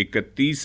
31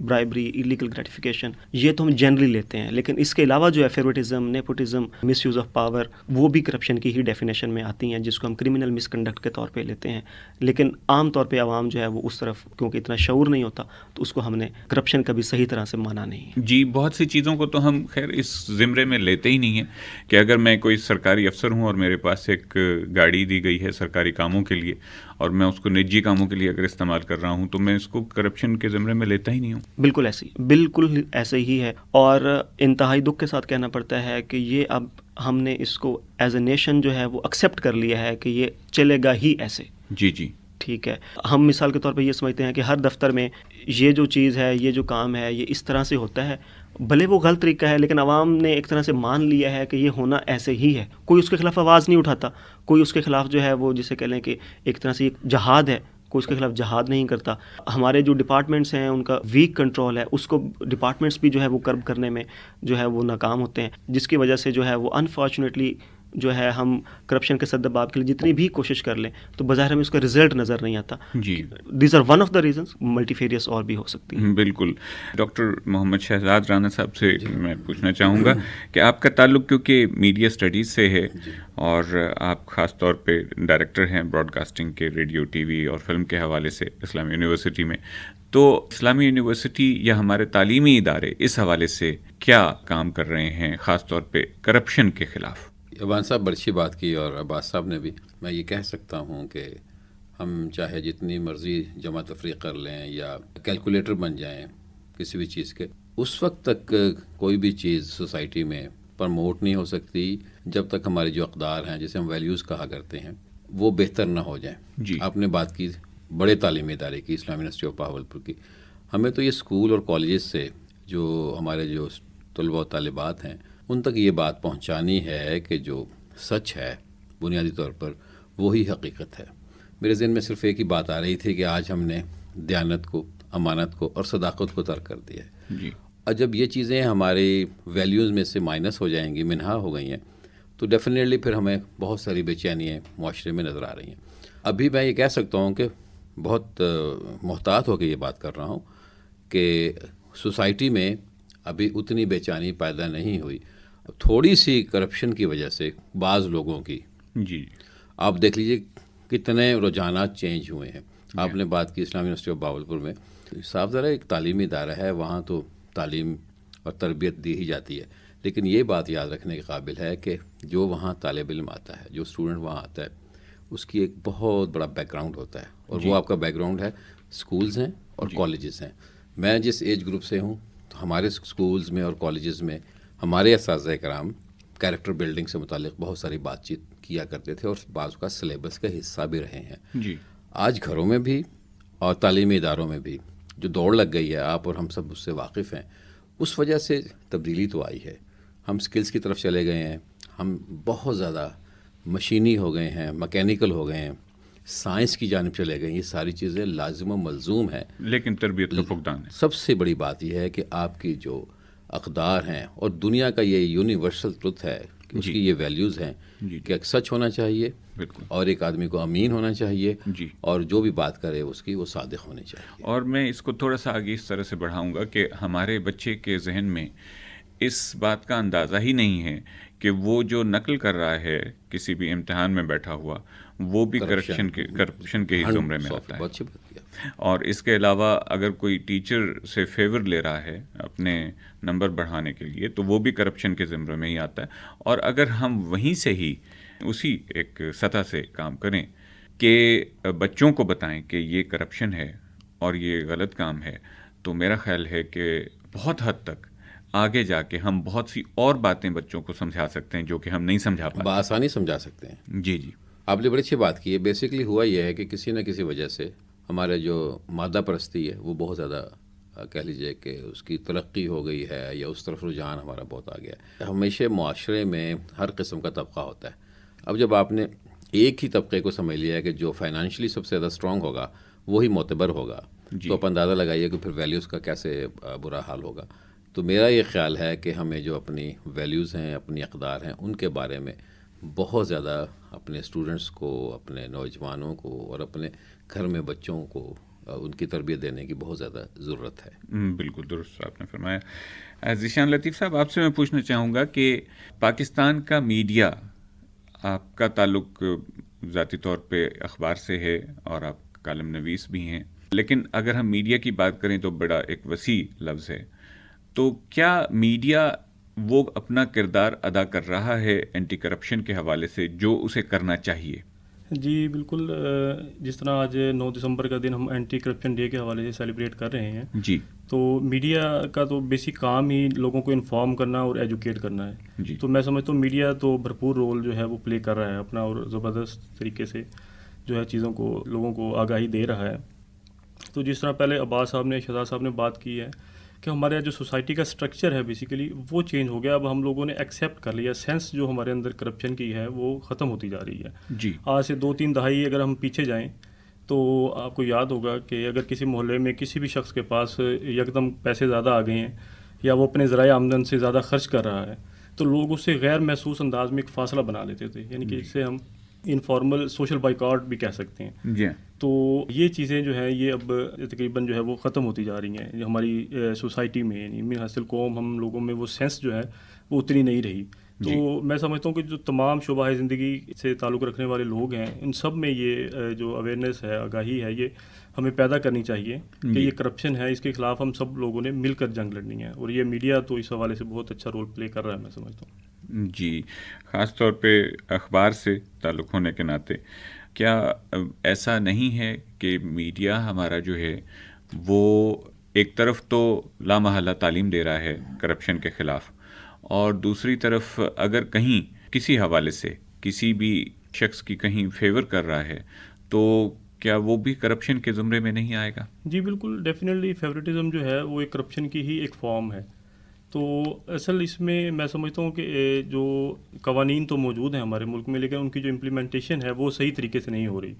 bribery, illegal gratification, یہ تو ہم جنرلی لیتے ہیں, لیکن اس کے علاوہ جو ہے favouritism, nepotism, miss use of power, وہ بھی کرپشن کی ہی ڈیفینیشن میں آتی ہیں, جس کو ہم کرمنل مس کنڈکٹ کے طور پہ لیتے ہیں. لیکن عام طور پہ عوام جو ہے وہ اس طرف کیونکہ اتنا شعور نہیں ہوتا, تو اس کو ہم نے کرپشن کبھی صحیح طرح سے مانا نہیں ہے. جی, بہت سی چیزوں کو تو ہم خیر اس زمرے میں لیتے ہی نہیں ہیں کہ اگر میں کوئی سرکاری افسر ہوں اور میرے پاس ایک گاڑی دی گئی ہے سرکاری کاموں کے لیے اور میں اس کو نجی کاموں کے لیے اگر استعمال کر رہا ہوں تو میں اس کو کرپشن کے زمرے میں لیتا ہی نہیں ہوں. بالکل ایسے ہی ہے. اور انتہائی دکھ کے ساتھ کہنا پڑتا ہے کہ یہ اب ہم نے اس کو ایز اے نیشن جو ہے وہ ایکسیپٹ کر لیا ہے کہ یہ چلے گا ہی ایسے. جی ٹھیک ہے, ہم مثال کے طور پہ یہ سمجھتے ہیں کہ ہر دفتر میں یہ جو چیز ہے, یہ جو کام ہے, یہ اس طرح سے ہوتا ہے. بھلے وہ غلط طریقہ ہے, لیکن عوام نے ایک طرح سے مان لیا ہے کہ یہ ہونا ایسے ہی ہے. کوئی اس کے خلاف آواز نہیں اٹھاتا, کوئی اس کے خلاف جو ہے وہ جسے کہہ لیں کہ ایک طرح سے ایک جہاد ہے, کوئی اس کے خلاف جہاد نہیں کرتا. ہمارے جو ڈپارٹمنٹس ہیں ان کا ویک کنٹرول ہے, اس کو ڈپارٹمنٹس بھی جو ہے وہ کرب کرنے میں جو ہے وہ ناکام ہوتے ہیں, جس کی وجہ سے جو ہے وہ انفارچونیٹلی جو ہے ہم کرپشن کے سد باب کے لیے جتنی بھی کوشش کر لیں تو بظاہر ہمیں اس کا رزلٹ نظر نہیں آتا. جی, these are one of the reasons. Multifarious اور بھی ہو سکتی ہیں. بالکل. ڈاکٹر محمد شہزاد رانا صاحب سے میں پوچھنا چاہوں گا کہ آپ کا تعلق کیونکہ میڈیا اسٹڈیز سے ہے اور آپ خاص طور پہ ڈائریکٹر ہیں براڈ کاسٹنگ کے, ریڈیو, ٹی وی اور فلم کے حوالے سے اسلامی یونیورسٹی میں, تو اسلامی یونیورسٹی یا ہمارے تعلیمی ادارے اس حوالے سے کیا کام کر رہے ہیں خاص طور پہ کرپشن کے خلاف؟ عبان صاحب بڑی اچھی بات کی, اور عباس صاحب نے بھی. میں یہ کہہ سکتا ہوں کہ ہم چاہے جتنی مرضی جمع تفریق کر لیں یا کیلکولیٹر بن جائیں کسی بھی چیز کے, اس وقت تک کوئی بھی چیز سوسائٹی میں پرموٹ نہیں ہو سکتی جب تک ہمارے جو اقدار ہیں, جسے ہم ویلیوز کہا کرتے ہیں, وہ بہتر نہ ہو جائیں. جی, آپ نے بات کی بڑے تعلیمی ادارے کی, اسلامی یونیورسٹی آف بہاولپور کی. ہمیں تو یہ اسکول اور کالجز سے جو ہمارے جو طلباء و طالبات ہیں ان تک یہ بات پہنچانی ہے کہ جو سچ ہے بنیادی طور پر وہی حقیقت ہے. میرے ذہن میں صرف ایک ہی بات آ رہی تھی کہ آج ہم نے دیانت کو, امانت کو اور صداقت کو ترک کر دیا ہے. جی, اور جب یہ چیزیں ہماری ویلیوز میں سے مائنس ہو جائیں گی, منہا ہو گئی ہیں, تو ڈیفینیٹلی پھر ہمیں بہت ساری بے چینیاں معاشرے میں نظر آ رہی ہیں. ابھی میں یہ کہہ سکتا ہوں کہ بہت محتاط ہو کے یہ بات کر رہا ہوں کہ سوسائٹی میں ابھی اتنی بے چینی پیدا نہیں ہوئی. تھوڑی سی کرپشن کی وجہ سے بعض لوگوں کی, جی, آپ دیکھ لیجئے کتنے رجحانات چینج ہوئے ہیں. آپ نے بات کی اسلامی یونیورسٹی آف بہاولپور میں, صاف ذرا ایک تعلیمی ادارہ ہے, وہاں تو تعلیم اور تربیت دی ہی جاتی ہے, لیکن یہ بات یاد رکھنے کے قابل ہے کہ جو وہاں طالب علم آتا ہے, جو اسٹوڈنٹ وہاں آتا ہے, اس کی ایک بہت بڑا بیک گراؤنڈ ہوتا ہے, اور وہ آپ کا بیک گراؤنڈ ہے اسکولز ہیں اور کالجز ہیں. میں جس ایج گروپ سے ہوں, تو ہمارے اسکولز میں اور کالجز میں ہمارے اساتذہ کرام کیریکٹر بلڈنگ سے متعلق بہت ساری بات چیت کیا کرتے تھے اور بعض کا سلیبس کا حصہ بھی رہے ہیں. جی, آج گھروں میں بھی اور تعلیمی اداروں میں بھی جو دوڑ لگ گئی ہے, آپ اور ہم سب اس سے واقف ہیں, اس وجہ سے تبدیلی تو آئی ہے. ہم سکلز کی طرف چلے گئے ہیں, ہم بہت زیادہ مشینی ہو گئے ہیں, مکینیکل ہو گئے ہیں, سائنس کی جانب چلے گئے. یہ ساری چیزیں لازم و ملزوم ہیں, لیکن تربیت کا فقدان ہے. سب سے بڑی بات یہ ہے کہ آپ کی جو اقدار ہیں, اور دنیا کا یہ یونیورسل ٹروتھ ہے کہ اس کی یہ ویلیوز ہیں کہ ایک سچ ہونا چاہیے, بالکل, اور ایک آدمی کو امین ہونا چاہیے, جی, اور جو بھی بات کرے اس کی وہ صادق ہونی چاہیے. اور میں اس کو تھوڑا سا آگے اس طرح سے بڑھاؤں گا کہ ہمارے بچے کے ذہن میں اس بات کا اندازہ ہی نہیں ہے کہ وہ جو نقل کر رہا ہے کسی بھی امتحان میں بیٹھا ہوا, وہ بھی کرپشن کے ہی زمرے میں آتا ہے. اور اس کے علاوہ اگر کوئی ٹیچر سے فیور لے رہا ہے اپنے نمبر بڑھانے کے لیے, تو وہ بھی کرپشن کے زمرے میں ہی آتا ہے. اور اگر ہم وہیں سے ہی اسی ایک سطح سے کام کریں کہ بچوں کو بتائیں کہ یہ کرپشن ہے اور یہ غلط کام ہے, تو میرا خیال ہے کہ بہت حد تک آگے جا کے ہم بہت سی اور باتیں بچوں کو سمجھا سکتے ہیں جو کہ ہم نہیں سمجھا پاتے. بآسانی سمجھا سکتے ہیں. جی, جی, آپ نے بڑی اچھی بات کی ہے. بیسکلی ہوا یہ ہے کہ کسی نہ کسی وجہ سے ہمارے جو مادہ پرستی ہے وہ بہت زیادہ کہہ لیجیے کہ اس کی ترقی ہو گئی ہے, یا اس طرف رجحان ہمارا بہت آ گیا ہے. ہمیشہ معاشرے میں ہر قسم کا طبقہ ہوتا ہے. اب جب آپ نے ایک ہی طبقے کو سمجھ لیا ہے کہ جو فائنینشلی سب سے زیادہ اسٹرانگ ہوگا وہی معتبر ہوگا, تو آپ اندازہ لگائیے کہ پھر ویلیوز کا کیسے برا حال ہوگا. تو میرا یہ خیال ہے کہ ہمیں جو اپنی ویلیوز ہیں, اپنی اقدار ہیں, ان کے بارے میں بہت زیادہ اپنے اسٹوڈنٹس کو, اپنے نوجوانوں کو اور اپنے گھر میں بچوں کو ان کی تربیت دینے کی بہت زیادہ ضرورت ہے. بالکل درست آپ نے فرمایا. ذیشان لطیف صاحب، آپ سے میں پوچھنا چاہوں گا کہ پاکستان کا میڈیا، آپ کا تعلق ذاتی طور پہ اخبار سے ہے اور آپ کالم نویس بھی ہیں، لیکن اگر ہم میڈیا کی بات کریں تو بڑا ایک وسیع لفظ ہے. تو کیا میڈیا وہ اپنا کردار ادا کر رہا ہے اینٹی کرپشن کے حوالے سے جو اسے کرنا چاہیے؟ جی بالکل. جس طرح آج 9 دسمبر کا دن ہم اینٹی کرپشن ڈے کے حوالے سے سیلیبریٹ کر رہے ہیں، جی، تو میڈیا کا تو بیسک کام ہی لوگوں کو انفارم کرنا اور ایجوکیٹ کرنا ہے. جی، تو میں سمجھتا ہوں میڈیا تو بھرپور رول جو ہے وہ پلے کر رہا ہے اپنا، اور زبردست طریقے سے جو ہے چیزوں کو لوگوں کو آگاہی دے رہا ہے. تو جس طرح پہلے عباس صاحب نے، شہزاد صاحب نے بات کی ہے کہ ہمارے جو سوسائٹی کا سٹرکچر ہے بیسیکلی وہ چینج ہو گیا. اب ہم لوگوں نے ایکسیپٹ کر لیا، سینس جو ہمارے اندر کرپشن کی ہے وہ ختم ہوتی جا رہی ہے. جی، آج سے 2-3 دہائی اگر ہم پیچھے جائیں تو آپ کو یاد ہوگا کہ اگر کسی محلے میں کسی بھی شخص کے پاس یکدم پیسے زیادہ آ گئے ہیں یا وہ اپنے ذرائع آمدن سے زیادہ خرچ کر رہا ہے تو لوگ اس سے غیر محسوس انداز میں ایک فاصلہ بنا لیتے تھے، یعنی کہ اسے ہم انفارمل سوشل بائیکاٹ بھی کہہ سکتے ہیں. جی. تو یہ چیزیں جو ہیں یہ اب تقریباً جو ہے وہ ختم ہوتی جا رہی ہیں ہماری سوسائٹی میں، یعنی من حاصل قوم ہم لوگوں میں وہ سینس جو ہے وہ اتنی نہیں رہی. تو میں سمجھتا ہوں کہ جو تمام شعبہ زندگی سے تعلق رکھنے والے لوگ ہیں ان سب میں یہ جو اویئرنیس ہے، آگاہی ہے، یہ ہمیں پیدا کرنی چاہیے کہ یہ کرپشن ہے، اس کے خلاف ہم سب لوگوں نے مل کر جنگ لڑنی ہے. اور یہ میڈیا تو اس حوالے سے بہت اچھا رول پلے کر رہا ہے میں سمجھتا ہوں. جی، خاص طور پہ اخبار سے تعلق ہونے کے ناطے کیا ایسا نہیں ہے کہ میڈیا ہمارا جو ہے وہ ایک طرف تو لامحالہ تعلیم دے رہا ہے کرپشن کے خلاف، اور دوسری طرف اگر کہیں کسی حوالے سے کسی بھی شخص کی کہیں فیور کر رہا ہے تو کیا وہ بھی کرپشن کے زمرے میں نہیں آئے گا؟ جی بالکل، ڈیفینیٹلی فیوریٹزم جو ہے وہ ایک کرپشن کی ہی ایک فارم ہے. تو اصل اس میں سمجھتا ہوں کہ جو قوانین تو موجود ہیں ہمارے ملک میں، لیکن ان کی جو امپلیمنٹیشن ہے وہ صحیح طریقے سے نہیں ہو رہی.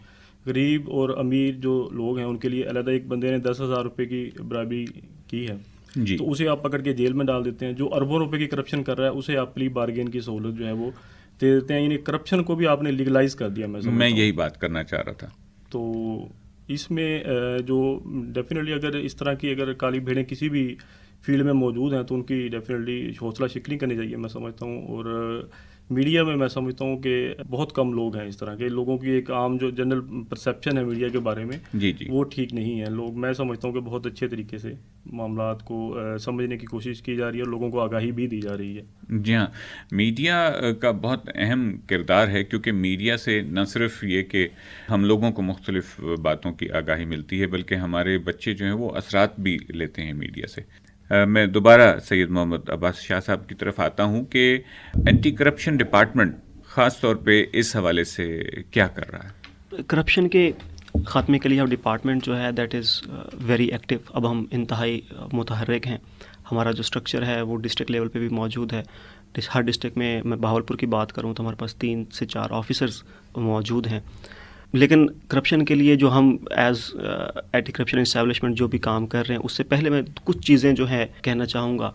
غریب اور امیر جو لوگ ہیں ان کے لیے علیحدہ ایک بندے نے 10,000 روپے کی برابری کی ہے جی، تو اسے آپ پکڑ کے جیل میں ڈال دیتے ہیں. جو اربوں روپے کی کرپشن کر رہا ہے اسے آپ پلی بارگین کی سہولت جو ہے وہ دے دیتے ہیں. یعنی کرپشن کو بھی آپ نے لیگلائز کر دیا. میں یہی بات کرنا چاہ رہا تھا. تو اس میں جو ڈیفینیٹلی اگر اس طرح کی اگر کالی بھیڑیں کسی بھی فیلڈ میں موجود ہیں تو ان کی ڈیفینیٹلی حوصلہ شکنی کرنی چاہیے میں سمجھتا ہوں. اور میڈیا میں سمجھتا ہوں کہ بہت کم لوگ ہیں اس طرح کے لوگوں کی ایک عام جو جنرل پرسیپشن ہے میڈیا کے بارے میں جی، وہ ٹھیک نہیں ہے. لوگ میں سمجھتا ہوں کہ بہت اچھے طریقے سے معاملات کو سمجھنے کی کوشش کی جا رہی ہے اور لوگوں کو آگاہی بھی دی جا رہی ہے. جی ہاں، میڈیا کا بہت اہم کردار ہے، کیونکہ میڈیا سے نہ صرف یہ کہ ہم لوگوں کو مختلف باتوں کی آگاہی ملتی ہے بلکہ ہمارے بچے جو ہیں وہ اثرات بھی لیتے ہیں میڈیا سے. میں دوبارہ سید محمد عباس شاہ صاحب کی طرف آتا ہوں کہ اینٹی کرپشن ڈپارٹمنٹ خاص طور پہ اس حوالے سے کیا کر رہا ہے؟ کرپشن کے خاتمے کے لیے اب ڈپارٹمنٹ جو ہے دیٹ از ویری ایکٹیو. اب ہم انتہائی متحرک ہیں. ہمارا جو اسٹرکچر ہے وہ ڈسٹرکٹ لیول پہ بھی موجود ہے. ہر ڈسٹرکٹ میں بہاولپور کی بات کروں تو ہمارے پاس 3 سے 4 آفیسرز موجود ہیں. لیکن کرپشن کے لیے جو ہم ایز اینٹی کرپشن اسٹیبلشمنٹ جو بھی کام کر رہے ہیں اس سے پہلے میں کچھ چیزیں جو ہے کہنا چاہوں گا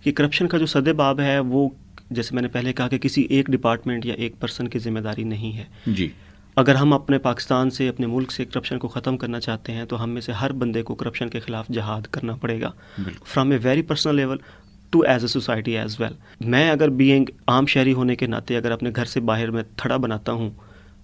کہ کرپشن کا جو سد باب ہے وہ جیسے میں نے پہلے کہا کہ کسی ایک ڈپارٹمنٹ یا ایک پرسن کی ذمہ داری نہیں ہے. جی، اگر ہم اپنے پاکستان سے اپنے ملک سے کرپشن کو ختم کرنا چاہتے ہیں تو ہم میں سے ہر بندے کو کرپشن کے خلاف جہاد کرنا پڑے گا from a very personal level to as a society as well. میں اگر بینگ عام شہری ہونے کے ناطے اگر اپنے گھر سے باہر میں تھڑا بناتا ہوں،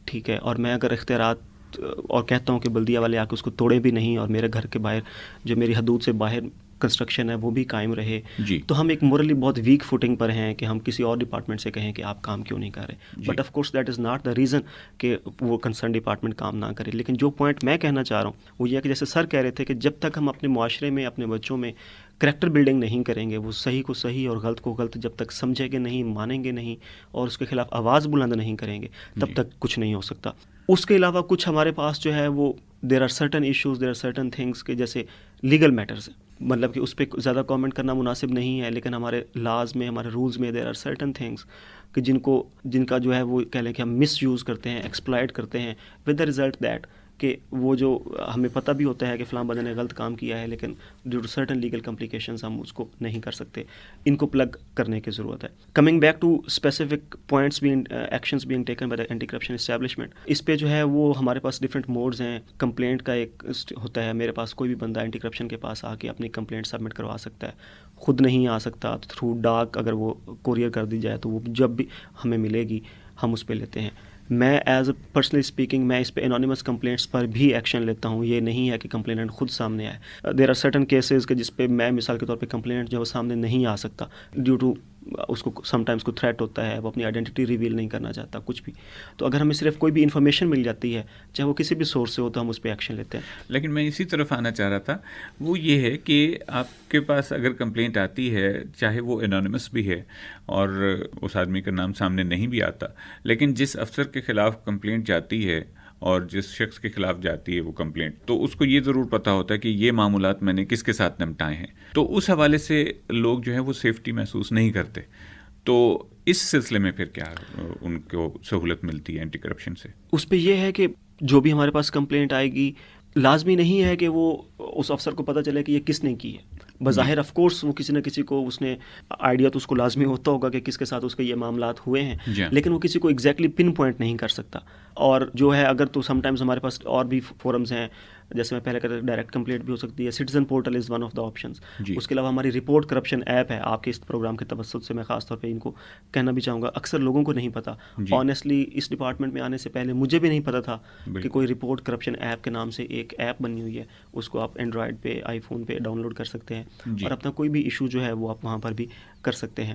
ٹھیک ہے، اور میں اگر اختیارات اور کہتا ہوں کہ بلدیہ والے آ کے اس کو توڑے بھی نہیں اور میرے گھر کے باہر جو میری حدود سے باہر کنسٹرکشن ہے وہ بھی قائم رہے، تو ہم ایک مورلی بہت ویک فوٹنگ پر ہیں کہ ہم کسی اور ڈپارٹمنٹ سے کہیں کہ آپ کام کیوں نہیں کر رہے. But of course that is not the reason کہ وہ کنسرن ڈپارٹمنٹ کام نہ کرے. لیکن جو پوائنٹ میں کہنا چاہ رہا ہوں وہ یہ ہے کہ جیسے سر کہہ رہے تھے کہ جب تک ہم اپنے معاشرے میں اپنے بچوں میں کریکٹر بلڈنگ نہیں کریں گے، وہ صحیح کو صحیح اور غلط کو غلط جب تک سمجھیں گے نہیں، مانیں گے نہیں اور اس کے خلاف آواز بلند نہیں کریں گے تب تک کچھ نہیں ہو سکتا. اس کے علاوہ کچھ ہمارے پاس جو ہے وہ there are certain issues, there are certain things کہ جیسے لیگل میٹرز ہیں، مطلب کہ اس پہ زیادہ کامنٹ کرنا مناسب نہیں ہے، لیکن ہمارے لاز میں ہمارے رولز میں دیر آر سرٹن تھنگس کہ جن کا جو ہے وہ کہہ لیں کہ ہم مس یوز کرتے ہیں، ایکسپلائٹ کرتے ہیں ود دا ریزلٹ دیٹ کہ وہ جو ہمیں پتہ بھی ہوتا ہے کہ فلاں بندے نے غلط کام کیا ہے لیکن due to certain legal complications ہم اس کو نہیں کر سکتے، ان کو پلگ کرنے کی ضرورت ہے. Coming back to specific points being actions being taken by the anti corruption establishment, اس پہ جو ہے وہ ہمارے پاس ڈفرینٹ موڈز ہیں. کمپلینٹ کا ایک ہوتا ہے، میرے پاس کوئی بھی بندہ اینٹی کرپشن کے پاس آ کے اپنی کمپلینٹ سبمٹ کروا سکتا ہے. خود نہیں آ سکتا تو تھرو ڈاک اگر وہ کوریئر کر دی جائے تو وہ جب بھی ہمیں ملے گی ہم اس پہ لیتے ہیں. میں ایز اے پرسنلی اسپیکنگ میں اس پہ انانیمس کمپلینٹس پر بھی ایکشن لیتا ہوں. یہ نہیں ہے کہ کمپلیننٹ خود سامنے آئے. دیر آر سرٹن کیسز کہ جس پہ میں مثال کے طور پہ کمپلیننٹ جو ہے وہ سامنے نہیں آ سکتا ڈیو ٹو اس کو سم ٹائمس کو تھریٹ ہوتا ہے، وہ اپنی آئیڈینٹی ریویل نہیں کرنا چاہتا کچھ بھی. تو اگر ہمیں صرف کوئی بھی انفارمیشن مل جاتی ہے چاہے وہ کسی بھی سورس سے ہو تو ہم اس پہ ایکشن لیتے ہیں. لیکن میں اسی طرف آنا چاہ رہا تھا، وہ یہ ہے کہ آپ کے پاس اگر کمپلینٹ آتی ہے چاہے وہ انانیمس بھی ہے اور اس آدمی کا نام سامنے نہیں بھی آتا، لیکن جس افسر کے خلاف کمپلینٹ جاتی ہے اور جس شخص کے خلاف جاتی ہے وہ کمپلینٹ، تو اس کو یہ ضرور پتہ ہوتا ہے کہ یہ معاملات میں نے کس کے ساتھ نمٹائے ہیں. تو اس حوالے سے لوگ جو ہیں وہ سیفٹی محسوس نہیں کرتے. تو اس سلسلے میں پھر کیا ان کو سہولت ملتی ہے اینٹی کرپشن سے؟ اس پہ یہ ہے کہ جو بھی ہمارے پاس کمپلینٹ آئے گی لازمی نہیں ہے کہ وہ اس افسر کو پتہ چلے کہ یہ کس نے کی ہے. بظاہر آف کورس وہ کسی نہ کسی کو اس نے آئیڈیا تو اس کو لازمی ہوتا ہوگا کہ کس کے ساتھ اس کے یہ معاملات ہوئے ہیں، لیکن وہ کسی کو ایگزیکٹلی پن پوائنٹ نہیں کر سکتا. اور جو ہے اگر تو سم ٹائمز ہمارے پاس اور بھی فورمز ہیں، جیسے میں پہلے کہتا تھا ڈائریکٹ کمپلینٹ بھی ہو سکتی ہے. Citizen portal is one of the options. اس کے علاوہ ہماری رپورٹ کرپشن ایپ ہے. آپ کے اس پروگرام کے توسط سے میں خاص طور پہ ان کو کہنا بھی چاہوں گا، اکثر لوگوں کو نہیں پتہ. آنیسٹلی اس ڈپارٹمنٹ میں آنے سے پہلے مجھے بھی نہیں پتہ تھا کہ کوئی رپورٹ کرپشن ایپ کے نام سے ایک ایپ بنی ہوئی ہے. اس کو آپ اینڈرائڈ پہ آئی فون پہ ڈاؤن لوڈ کر سکتے ہیں اور اپنا کوئی بھی ایشو جو ہے وہ آپ وہاں پر بھی کر سکتے ہیں.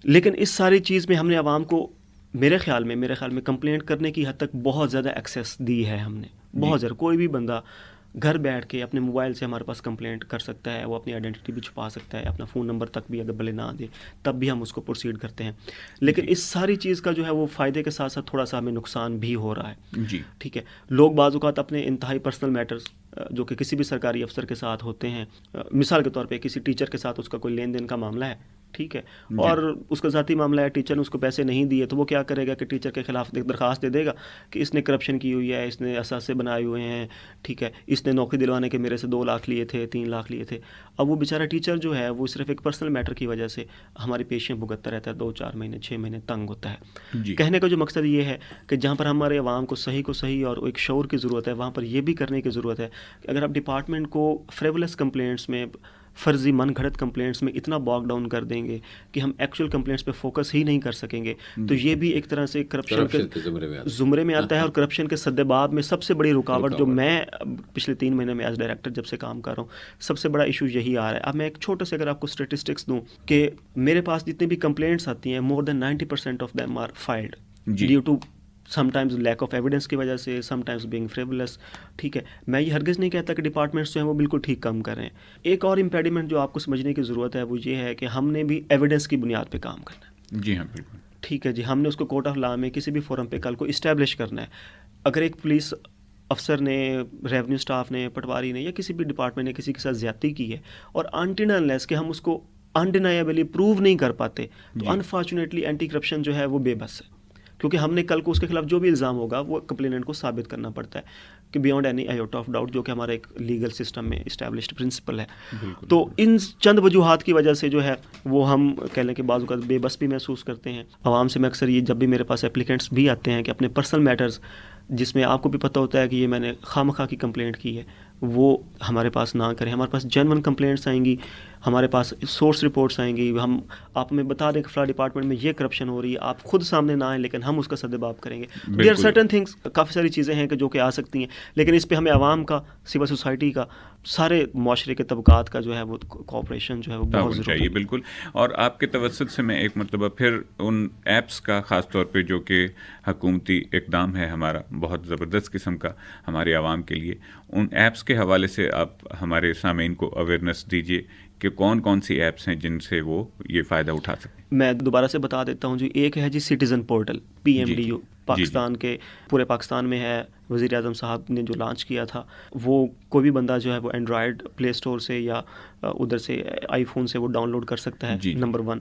لیکن اس ساری چیز میں ہم نے عوام کو میرے خیال میں کمپلینٹ کرنے کی حد تک بہت زیادہ ایکسیس دی ہے. ہم نے بہت زیادہ، کوئی بھی بندہ گھر بیٹھ کے اپنے موبائل سے ہمارے پاس کمپلینٹ کر سکتا ہے. وہ اپنی آئیڈینٹی بھی چھپا سکتا ہے، اپنا فون نمبر تک بھی اگر بھلے نہ دے تب بھی ہم اس کو پروسیڈ کرتے ہیں. لیکن اس ساری چیز کا جو ہے وہ فائدے کے ساتھ ساتھ تھوڑا سا ہمیں نقصان بھی ہو رہا ہے. ٹھیک ہے، لوگ بعض اوقات اپنے انتہائی پرسنل میٹرز جو کہ کسی بھی سرکاری افسر کے ساتھ ہوتے ہیں، مثال کے طور پہ کسی ٹیچر کے ساتھ اس کا کوئی لین دین کا معاملہ ہے، ٹھیک ہے، اور اس کا ذاتی معاملہ ہے، ٹیچر نے اس کو پیسے نہیں دیے، تو وہ کیا کرے گا کہ ٹیچر کے خلاف درخواست دے دے گا کہ اس نے کرپشن کی ہوئی ہے، اس نے اثاثے بنائے ہوئے ہیں، ٹھیک ہے، اس نے نوکری دلوانے کے میرے سے 2 لاکھ لیے تھے، 3 لاکھ لیے تھے. اب وہ بیچارہ ٹیچر جو ہے وہ صرف ایک پرسنل میٹر کی وجہ سے ہماری پیشیاں بھگتتا رہتا ہے، 2-4 مہینے 6 مہینے تنگ ہوتا ہے. کہنے کا جو مقصد یہ ہے کہ جہاں پر ہمارے عوام کو صحیح اور ایک شعور کی ضرورت ہے، وہاں پر یہ بھی کرنے کی ضرورت ہے کہ اگر آپ ڈپارٹمنٹ کو فریولس کمپلینٹس میں، فرضی من گھڑت کمپلینٹس میں اتنا باگ ڈاؤن کر دیں گے کہ ہم ایکچوئل کمپلینٹس پہ فوکس ہی نہیں کر سکیں گے، تو یہ بھی ایک طرح سے کرپشن کے زمرے میں آتا ہے. اور کرپشن کے سدباب میں سب سے بڑی رکاوٹ جو میں پچھلے 3 مہینے میں ایز ڈائریکٹر جب سے کام کر رہا ہوں، سب سے بڑا ایشو یہی آ رہا ہے. اب میں ایک چھوٹا سے اگر آپ کو اسٹیٹسٹکس دوں کہ میرے پاس جتنے بھی کمپلینٹس آتی ہیں more than 90% of them are filed due to sometimes lack of evidence کی وجہ سے، سم ٹائمز بینگ فریولس. ٹھیک ہے، میں یہ ہرگز نہیں کہتا کہ ڈپارٹمنٹس جو ہیں وہ بالکل ٹھیک کام کر رہے ہیں. ایک اور امپیڈیمنٹ جو آپ کو سمجھنے کی ضرورت ہے وہ یہ ہے کہ ہم نے بھی ایویڈنس کی بنیاد پہ کام کرنا ہے. جی ہاں، بالکل ٹھیک ہے جی، ہم نے اس کو کورٹ آف لا میں کسی بھی فورم پہ کل کو اسٹیبلش کرنا ہے. اگر ایک پولیس افسر نے، ریونیو اسٹاف نے، پٹواری نے یا کسی بھی ڈپارٹمنٹ نے کسی کے ساتھ زیادتی کی ہے اور انٹل انلیس کہ ہم اس کو انڈینائبلی پروو نہیں کر پاتے تو انفارچونیٹلی اینٹی کرپشن جو ہے وہ بے بس ہے. کیونکہ ہم نے کل کو اس کے خلاف جو بھی الزام ہوگا وہ کمپلیننٹ کو ثابت کرنا پڑتا ہے کہ beyond any iota of doubt, جو کہ ہمارا ایک لیگل سسٹم میں اسٹیبلشڈ پرنسپل ہے. تو ان چند وجوہات کی وجہ سے جو ہے وہ ہم کہہ لیں کہ بعض اوقات بے بس بھی محسوس کرتے ہیں. عوام سے میں اکثر یہ جب بھی میرے پاس اپلیکینٹس بھی آتے ہیں کہ اپنے پرسنل میٹرز جس میں آپ کو بھی پتہ ہوتا ہے کہ یہ میں نے خواہ کی کمپلینٹ کی ہے، وہ ہمارے پاس نہ کریں. ہمارے پاس جینون کمپلینٹس آئیں گی، ہمارے پاس سورس رپورٹس آئیں گی، ہم آپ ہمیں بتا دیں کہ فلاں ڈپارٹمنٹ میں یہ کرپشن ہو رہی ہے، آپ خود سامنے نہ آئیں لیکن ہم اس کا سدباب کریں گے. دیر آر سرٹن تھنگس، کافی ساری چیزیں ہیں کہ جو کہ آ سکتی ہیں، لیکن اس پہ ہمیں عوام کا، سول سوسائٹی کا، سارے معاشرے کے طبقات کا جو ہے وہ کوآپریشن جو ہے وہ بہت ضروری ہے. بالکل. اور آپ کے توسط سے میں ایک مرتبہ پھر ان ایپس کا، خاص طور پہ جو کہ حکومتی اقدام ہے ہمارا بہت زبردست قسم کا ہمارے عوام کے لیے، ان ایپس کے حوالے سے آپ ہمارے سامعین کو اویئرنیس دیجیے کہ کون کون سی ایپس ہیں جن سے وہ یہ فائدہ اٹھا سکیں. میں دوبارہ سے بتا دیتا ہوں جی. ایک ہے جی سٹیزن پورٹل، PMDU، پاکستان کے پورے پاکستان میں ہے. وزیر اعظم صاحب نے جو لانچ کیا تھا، وہ کوئی بھی بندہ جو ہے وہ اینڈرائڈ پلے اسٹور سے یا ادھر سے آئی فون سے وہ ڈاؤن لوڈ کر سکتا ہے. نمبر 1.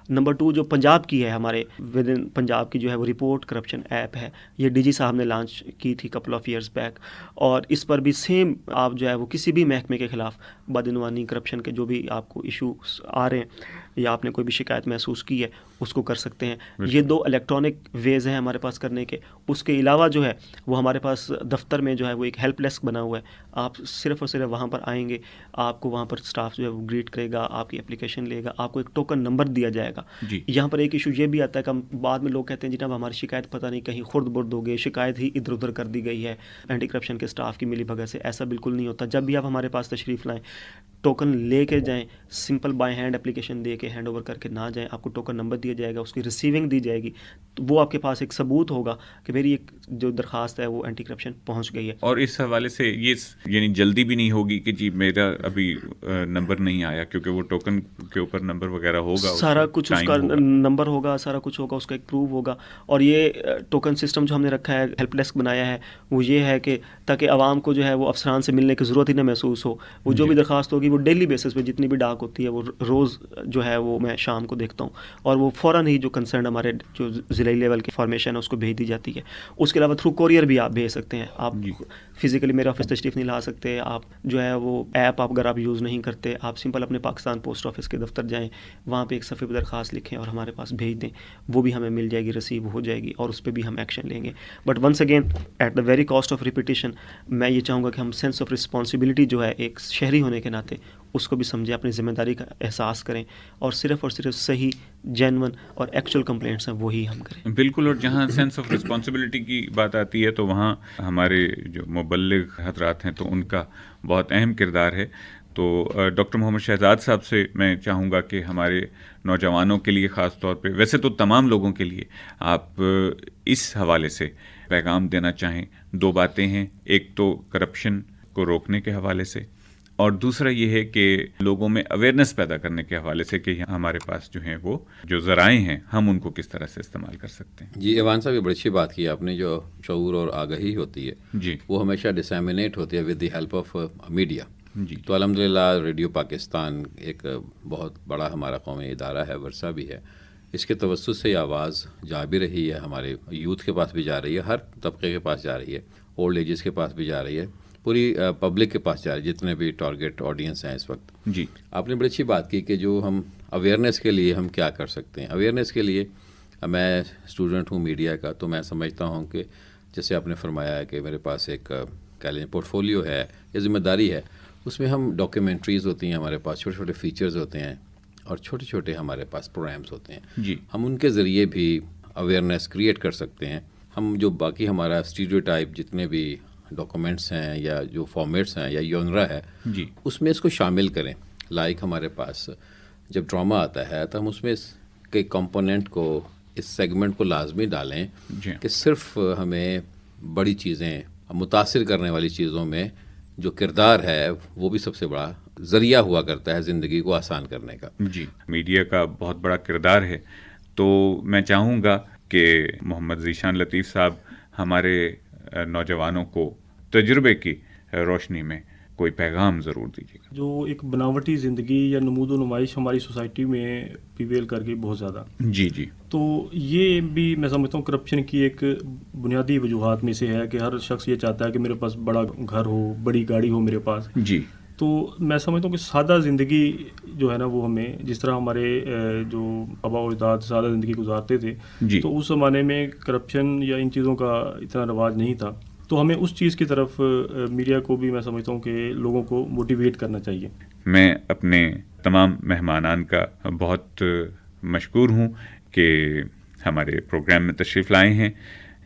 نمبر 2 جو پنجاب کی ہے ہمارے ود ان پنجاب کی جو ہے وہ رپورٹ کرپشن ایپ ہے, یہ ڈی جی صاحب نے لانچ کی تھی کپل آف ایئرس بیک, اور اس پر بھی سیم آپ جو ہے وہ کسی بھی محکمے کے خلاف بدعنوانی کرپشن کے جو بھی آپ کو ایشوز آ رہے ہیں یا آپ نے کوئی بھی شکایت محسوس کی ہے اس کو کر سکتے ہیں. یہ 2 الیکٹرانک ویز ہیں ہمارے پاس کرنے کے. اس کے علاوہ جو ہے وہ ہمارے پاس دفتر میں جو ہے وہ ایک ہیلپ ڈیسک بنا ہوا ہے, آپ صرف اور صرف وہاں پر آئیں گے, آپ کو وہاں پر اسٹاف جو ہے وہ گریٹ کرے گا, آپ کی اپلیکیشن لے گا, آپ کو ایک ٹوکن نمبر دیا جائے گا. یہاں پر ایک ایشو یہ بھی آتا ہے کہ ہم بعد میں لوگ کہتے ہیں جناب ہماری شکایت پتہ نہیں کہیں خرد برد ہو گئی, شکایت ہی ادھر ادھر کر دی گئی ہے اینٹی کرپشن کے اسٹاف کی ملی بھگت سے. ایسا بالکل نہیں ہوتا. جب بھی آپ ہمارے پاس تشریف لائیں, ٹوکن لے کے جائیں, سمپل بائی ہینڈ اپلیکیشن دے کے ہینڈ اوور کر کے نہ جائیں, آپ کو ٹوکن نمبر دیا جائے گا, اس کی ریسیونگ دی جائے گی, تو وہ آپ کے پاس ایک ثبوت ہوگا کہ میری ایک جو درخواست ہے وہ اینٹی کرپشن پہنچ گئی ہے. اور اس حوالے سے یہ یعنی جلدی بھی نہیں ہوگی کہ جی میرا ابھی نمبر نہیں آیا, کیونکہ وہ ٹوکن کے اوپر نمبر وغیرہ ہوگا, سارا کچھ اس کا نمبر ہوگا, سارا کچھ ہوگا, اس کا ایک پروف ہوگا. اور یہ ٹوکن سسٹم جو ہم نے رکھا ہے, ہیلپ ڈیسک بنایا ہے, وہ یہ ہے کہ تاکہ عوام کو جو ہے وہ افسران سے ملنے کی ضرورت ہی نہ محسوس ہو. وہ جو بھی درخواست ہوگی وہ ڈیلی بیسس پہ جتنی بھی ڈاک ہوتی ہے وہ روز جو ہے وہ میں شام کو دیکھتا ہوں, اور وہ فوراً ہی جو کنسرن ہمارے جو ضلعی لیول کی فارمیشن ہے اس کو بھیج دی جاتی ہے. اس کے علاوہ تھرو کوریئر بھی آپ بھیج سکتے ہیں. آپ فزیکلی میرے آفس تشریف نہیں لا سکتے, آپ جو ہے وہ ایپ اگر آپ یوز نہیں کرتے, آپ سمپل اپنے پاکستان پوسٹ آفس کے دفتر جائیں, وہاں پہ ایک صفحے پہ درخواست لکھیں اور ہمارے پاس بھیج دیں, وہ بھی ہمیں مل جائے گی, ریسیو ہو جائے گی, اور اس پہ بھی ہم ایکشن لیں گے. But once again at the very cost of repetition, میں یہ چاہوں گا کہ ہم سینس آف رسپانسبلٹی جو ہے ایک شہری ہونے کے ناطے اس کو بھی سمجھیں, اپنی ذمہ داری کا احساس کریں, اور صرف صحیح جینون اور ایکچوئل کمپلینٹس ہیں وہی ہم کریں. بالکل. اور جہاں سینس آف رسپانسبلٹی کی بات آتی ہے تو وہاں ہمارے جو مبلغ حضرات ہیں تو ان کا بہت اہم کردار ہے. تو ڈاکٹر محمد شہزاد صاحب سے میں چاہوں گا کہ ہمارے نوجوانوں کے لیے خاص طور پہ, ویسے تو تمام لوگوں کے لیے, آپ اس حوالے سے پیغام دینا چاہیں. 2 باتیں ہیں, ایک تو کرپشن کو روکنے کے حوالے سے, اور دوسرا یہ ہے کہ لوگوں میں اویئرنیس پیدا کرنے کے حوالے سے کہ ہمارے پاس جو ہیں وہ جو ذرائع ہیں ہم ان کو کس طرح سے استعمال کر سکتے ہیں. جی ایوان صاحب, یہ بڑی اچھی بات کی آپ نے. جو شعور اور آگہی ہوتی ہے جی وہ ہمیشہ ڈسیمینیٹ ہوتی ہے with the help of media. جی تو الحمدللہ ریڈیو پاکستان ایک بہت بڑا ہمارا قومی ادارہ ہے, ورثہ بھی ہے. اس کے توسط سے یہ آواز جا بھی رہی ہے, ہمارے یوتھ کے پاس بھی جا رہی ہے, ہر طبقے کے پاس جا رہی ہے, اولڈ ایجز کے پاس بھی جا رہی ہے, پوری پبلک کے پاس جا رہی ہے, جتنے بھی ٹارگیٹ آڈینس ہیں اس وقت. جی آپ نے بڑی اچھی بات کی کہ جو ہم اویئرنیس کے لیے ہم کیا کر سکتے ہیں. اویئرنیس کے لیے میں اسٹوڈنٹ ہوں میڈیا کا, تو میں سمجھتا ہوں کہ جیسے آپ نے فرمایا ہے کہ میرے پاس ایک کہہ لیں پورٹ فولیو ہے یا ذمہ داری ہے, اس میں ہم ڈاکیومنٹریز ہوتی ہیں, ہمارے پاس چھوٹے چھوٹے فیچرز ہوتے ہیں, اور چھوٹے چھوٹے ہمارے پاس پروگرامس ہوتے ہیں. جی ہم ان کے ذریعے بھی اویئرنیس کریٹ کر سکتے ہیں. ہم جو باقی ہمارا اسٹیریوٹائپ جتنے بھی ڈاکومنٹس ہیں یا جو فارمیٹس ہیں یا یونرا ہے, جی اس میں اس کو شامل کریں. لائک ہمارے پاس جب ڈرامہ آتا ہے تو ہم اس میں اس کے کمپوننٹ کو, اس سیگمنٹ کو لازمی ڈالیں جی کہ صرف ہمیں بڑی چیزیں, متاثر کرنے والی چیزوں میں جو کردار ہے وہ بھی سب سے بڑا ذریعہ ہوا کرتا ہے زندگی کو آسان کرنے کا. جی میڈیا کا بہت بڑا کردار ہے. تو میں چاہوں گا کہ محمد ذیشان لطیف صاحب ہمارے نوجوانوں کو تجربے کی روشنی میں کوئی پیغام ضرور دیجیے گا. جو ایک بناوٹی زندگی یا نمود و نمائش ہماری سوسائٹی میں پریویل کر گئی بہت زیادہ, جی جی تو یہ بھی میں سمجھتا ہوں کرپشن کی ایک بنیادی وجوہات میں سے ہے کہ ہر شخص یہ چاہتا ہے کہ میرے پاس بڑا گھر ہو, بڑی گاڑی ہو میرے پاس. جی تو میں سمجھتا ہوں کہ سادہ زندگی جو ہے نا وہ ہمیں, جس طرح ہمارے جو آباء و اجداد سادہ زندگی گزارتے تھے, جی تو اس زمانے میں کرپشن یا ان چیزوں کا اتنا رواج نہیں تھا. تو ہمیں اس چیز کی طرف میڈیا کو بھی میں سمجھتا ہوں کہ لوگوں کو موٹیویٹ کرنا چاہیے. میں اپنے تمام مہمانان کا بہت مشکور ہوں کہ ہمارے پروگرام میں تشریف لائے ہیں.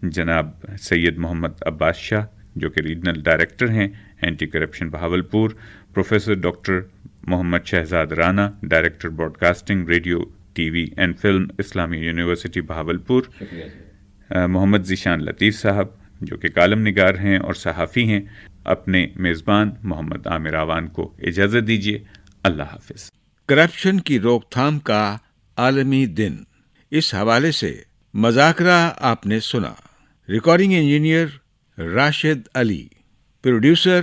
جناب سید محمد عباس شاہ جو کہ ریجنل ڈائریکٹر ہیں anti corruption Bahawalpur, professor doctor Muhammad Shahzad Rana, director broadcasting radio T V and film Islamia University Bahawalpur, Muhammad Zeeshan Latif صاحب جو کہ کالم نگار ہیں اور صحافی ہیں. اپنے میزبان محمد عامر آوان کو اجازت دیجیے. اللہ حافظ. کرپشن کی روک تھام کا عالمی دن, اس حوالے سے مذاکرہ آپ نے سنا. ریکارڈنگ انجینئر راشد علی, پروڈیوسر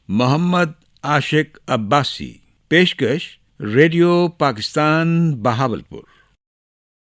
محمد عاشق عباسی, پیشکش ریڈیو پاکستان بہاولپور.